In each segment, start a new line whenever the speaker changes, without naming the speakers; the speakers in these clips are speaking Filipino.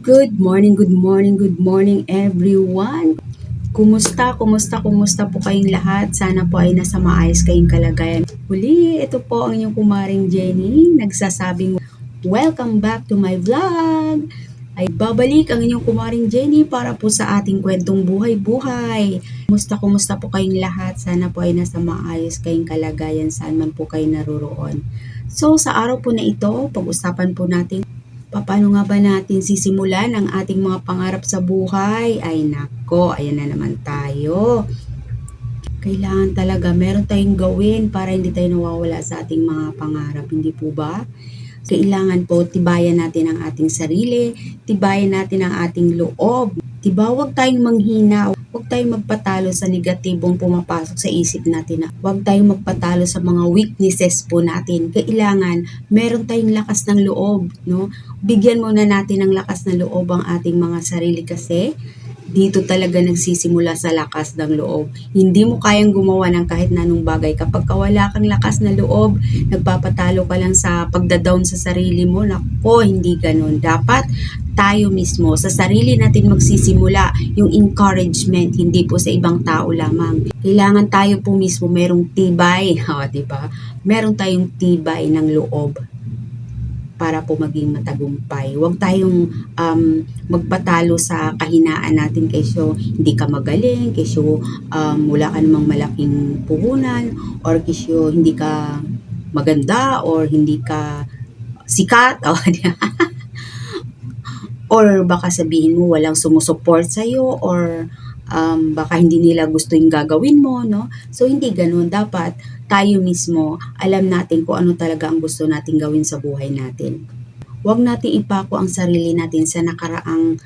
Good morning, good morning, good morning everyone. Kumusta po kayong lahat? Sana po ay nasa maayos kayong kalagayan. Huli, ito po ang inyong kumaring Jenny, nagsasabing welcome back to my vlog. Ay babalik ang inyong kumaring Jenny para po sa ating kwentong buhay-buhay. Kumusta po kayong lahat? Sana po ay nasa maayos kayong kalagayan saan man po kayo naroroon. So sa araw po na ito, pag-usapan po natin paano nga ba natin sisimulan ang ating mga pangarap sa buhay? Ay nako, ayan na naman tayo. Kailangan talaga meron tayong gawin para hindi tayo nawawala sa ating mga pangarap, hindi po ba? Kailangan po tibayan natin ang ating sarili, tibayan natin ang ating loob. Diba, huwag tayong manghina, huwag tayong magpatalo sa negatibong pumapasok sa isip natin. Huwag tayong magpatalo sa mga weaknesses po natin. Kailangan meron tayong lakas ng loob, no? Bigyan muna natin ng lakas ng loob ang ating mga sarili kasi dito talaga nagsisimula sa lakas ng loob. Hindi mo kayang gumawa ng kahit na anong bagay. Kapag wala kang lakas na loob, nagpapatalo ka lang sa pagdadown sa sarili mo. Nako, hindi ganun. Dapat tayo mismo, sa sarili natin magsisimula yung encouragement, hindi po sa ibang tao lamang. Kailangan tayo po mismo merong tibay, diba? Meron tayong tibay ng loob para po maging matagumpay. Huwag tayong magpatalo sa kahinaan natin kesyo hindi ka magaling, kesyo wala ka namang malaking puhunan, or kesyo hindi ka maganda, or hindi ka sikat, or baka sabihin mo walang sumusuport sa'yo, or baka hindi nila gusto yung gagawin mo, no? So, hindi ganun. Dapat tayo mismo, alam natin kung ano talaga ang gusto natin gawin sa buhay natin. Huwag natin ipako ang sarili natin sa nakaraang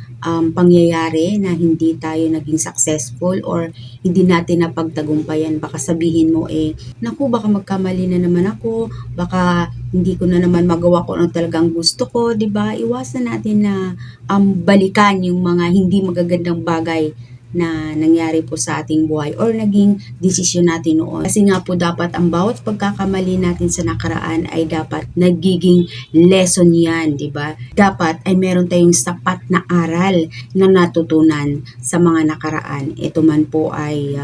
pangyayari na hindi tayo naging successful or hindi natin napagtagumpayan. Baka sabihin mo naku, baka magkamali na naman ako, baka hindi ko na naman magawa ko ano talagang gusto ko, 'di ba? Iwasan natin na balikan yung mga hindi magagandang bagay na nangyari po sa ating buhay or naging desisyon natin noon. Kasi nga po dapat ang bawat pagkakamali natin sa nakaraan ay dapat nagiging lesson yan, di ba? Dapat ay meron tayong sapat na aral na natutunan sa mga nakaraan. Ito man po ay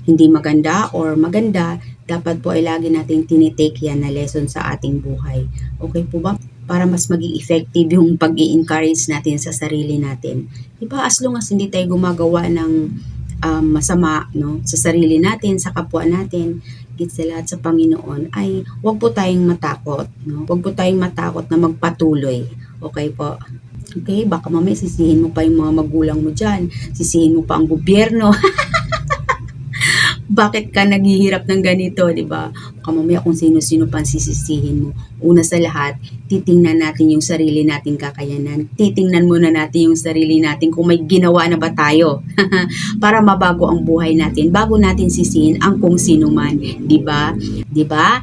hindi maganda or maganda, dapat po ay lagi nating tinitake yan na lesson sa ating buhay. Okay po ba? Para mas maging effective yung pag-i-encourage natin sa sarili natin. Diba? As long as hindi tayo gumagawa ng masama, no, sa sarili natin, sa kapwa natin, higit sa lahat sa Panginoon, ay huwag po tayong matakot. No? Huwag po tayong matakot na magpatuloy. Okay po? Okay? Baka mamaya sisihin mo pa yung mga magulang mo dyan. Sisihin mo pa ang gobyerno. Bakit ka naghihirap ng ganito, di ba? Mamaya kung sino-sino pa sisisihin mo. Una sa lahat, titingnan natin yung sarili nating kakayanan. Titingnan muna natin yung sarili natin kung may ginawa na ba tayo para mabago ang buhay natin bago natin sisihin ang kung sino man, di ba? Di ba?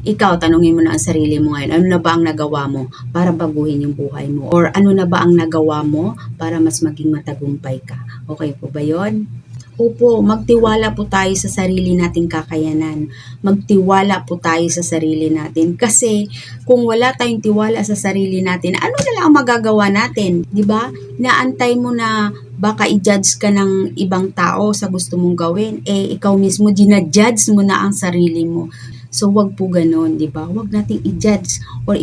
Ikaw, tanungin mo na ang sarili mo ngayon, ano na ba ang nagawa mo para baguhin yung buhay mo? Or ano na ba ang nagawa mo para mas maging matagumpay ka? Okay po ba yun? Opo, magtiwala po tayo sa sarili nating kakayanan. Magtiwala po tayo sa sarili natin. Kasi kung wala tayong tiwala sa sarili natin, ano na lang ang magagawa natin? Di ba? Naantay mo na baka i-judge ka ng ibang tao sa gusto mong gawin. Ikaw mismo, ginajudge mo na ang sarili mo. So, wag po ganon, di ba? Wag nating i-judge or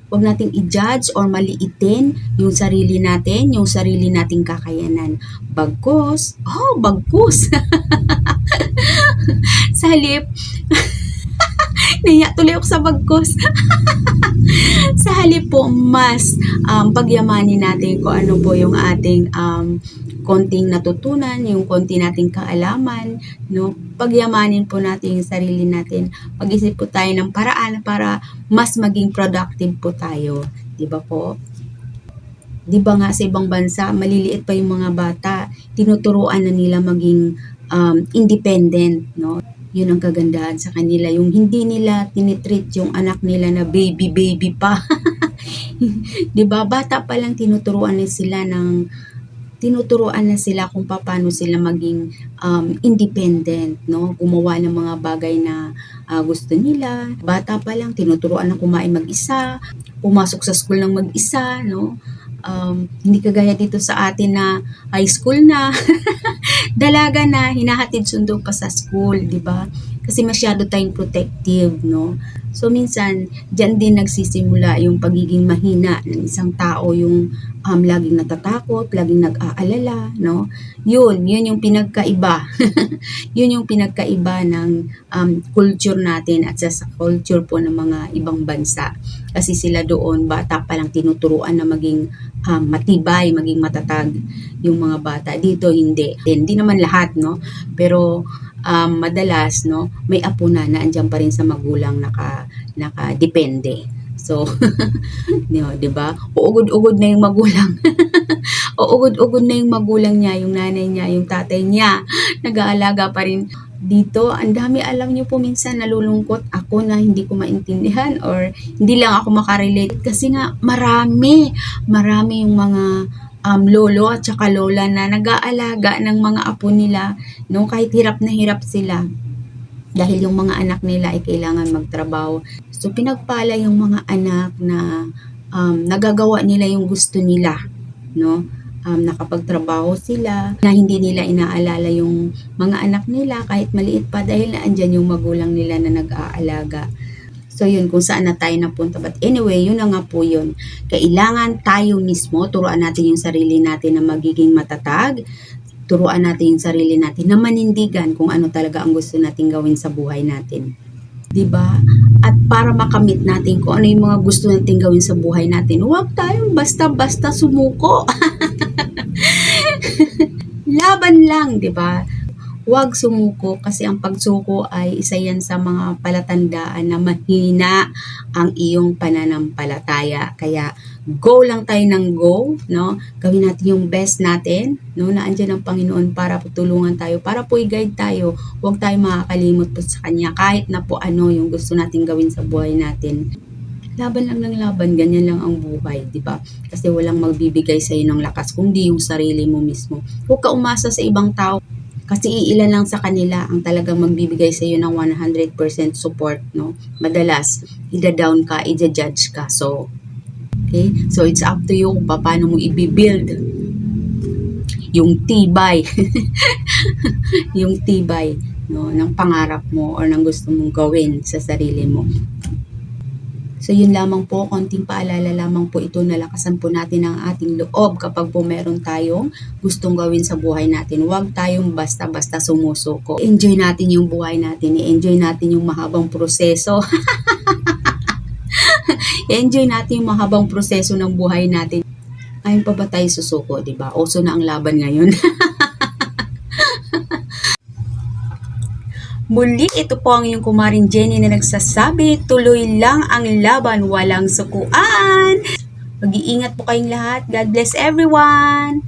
wag nating i-judge or maliitin yung sarili nating kakayanan. Bagkus. Sa halip, naiya tuloy ako sa bagkus. Sa halip po, mas pagyamanin natin kung ano po yung ating konting natutunan, yung konti nating kaalaman, no? Pagyamanin po natin yung sarili natin. Mag-isip po tayo ng paraan para mas maging productive po tayo. Di ba po? Di ba nga sa ibang bansa, maliliit pa yung mga bata, tinuturuan na nila maging independent, no? Yun ang kagandahan sa kanila, yung hindi nila tinitreat yung anak nila na baby pa. Di ba? Bata pa lang tinuturuan na sila kung paano sila maging independent, no? Gumawa ng mga bagay na gusto nila. Bata pa lang, tinuturuan na kumain mag-isa, pumasok sa school ng mag-isa, no? Hindi kagaya dito sa atin na high school na, dalaga na, hinahatid sundo pa sa school, di ba? Kasi masyado tayong protective, no? So, minsan, dyan din nagsisimula yung pagiging mahina ng isang tao, yung laging natatakot, laging nag-aalala, no? Yun yung pinagkaiba. Yun yung pinagkaiba ng culture natin at sa culture po ng mga ibang bansa. Kasi sila doon, bata pa lang tinuturuan na maging matibay, maging matatag yung mga bata. Dito, hindi. Hindi naman lahat, no? Pero, madalas, no, may apo na andyan pa rin sa magulang nakadepende. So, di ba? Uugod-ugod na yung magulang. Uugod-ugod na yung magulang niya, yung nanay niya, yung tatay niya. Nag-aalaga pa rin. Dito, ang dami, alam niyo po, minsan nalulungkot ako na hindi ko maintindihan or hindi lang ako makarelate kasi nga marami yung mga lolo at saka lola na nag-aalaga ng mga apo nila, no, kahit hirap na hirap sila dahil yung mga anak nila ay kailangan magtrabaho. So pinagpala yung mga anak na nagagawa nila yung gusto nila, no? Nakapagtrabaho sila, na hindi nila inaalala yung mga anak nila kahit maliit pa dahil naandyan yung magulang nila na nag-aalaga. So yun, kung saan na tayo napunta. But anyway, yun na nga po yun. Kailangan tayo mismo, turuan natin yung sarili natin na magiging matatag. Turuan natin yung sarili natin na manindigan kung ano talaga ang gusto natin gawin sa buhay natin. 'Di ba? At para makamit natin kung ano yung mga gusto natin gawin sa buhay natin, huwag tayong basta-basta sumuko. Laban lang, 'di ba? Huwag sumuko kasi ang pagsuko ay isa yan sa mga palatandaan na mahina ang iyong pananampalataya. Kaya go lang tayo ng go, no? Gawin natin yung best natin, no? Na andyan ang Panginoon para tulungan tayo, para po i-guide tayo. Huwag tayo makakalimot po sa Kanya kahit na po ano yung gusto natin gawin sa buhay natin. Laban lang ng laban, ganyan lang ang buhay, di ba? Kasi walang magbibigay sa iyo ng lakas kundi yung sarili mo mismo. Huwag ka umasa sa ibang tao. Kasi iilan lang sa kanila ang talagang magbibigay sa iyo ng 100% support, no? Madalas, ida-down ka, ida-judge ka. So, okay? So, it's up to you kung paano mo i-build yung tibay. Yung tibay, no, ng pangarap mo or ng gusto mong gawin sa sarili mo. So yun lamang po, konting paalala lamang po ito, nalakasan po natin ang ating loob kapag po meron tayong gustong gawin sa buhay natin. Huwag tayong basta-basta sumusuko. Enjoy natin yung buhay natin, i-enjoy natin yung mahabang proseso. I-enjoy natin yung mahabang proseso ng buhay natin. Ayun pa ba tayo susuko, diba? Uso na ang laban ngayon. Muli, ito po ang iyong kumaring Jenny na nagsasabi, tuloy lang ang laban, walang sukuan. Mag-iingat po kayong lahat. God bless everyone!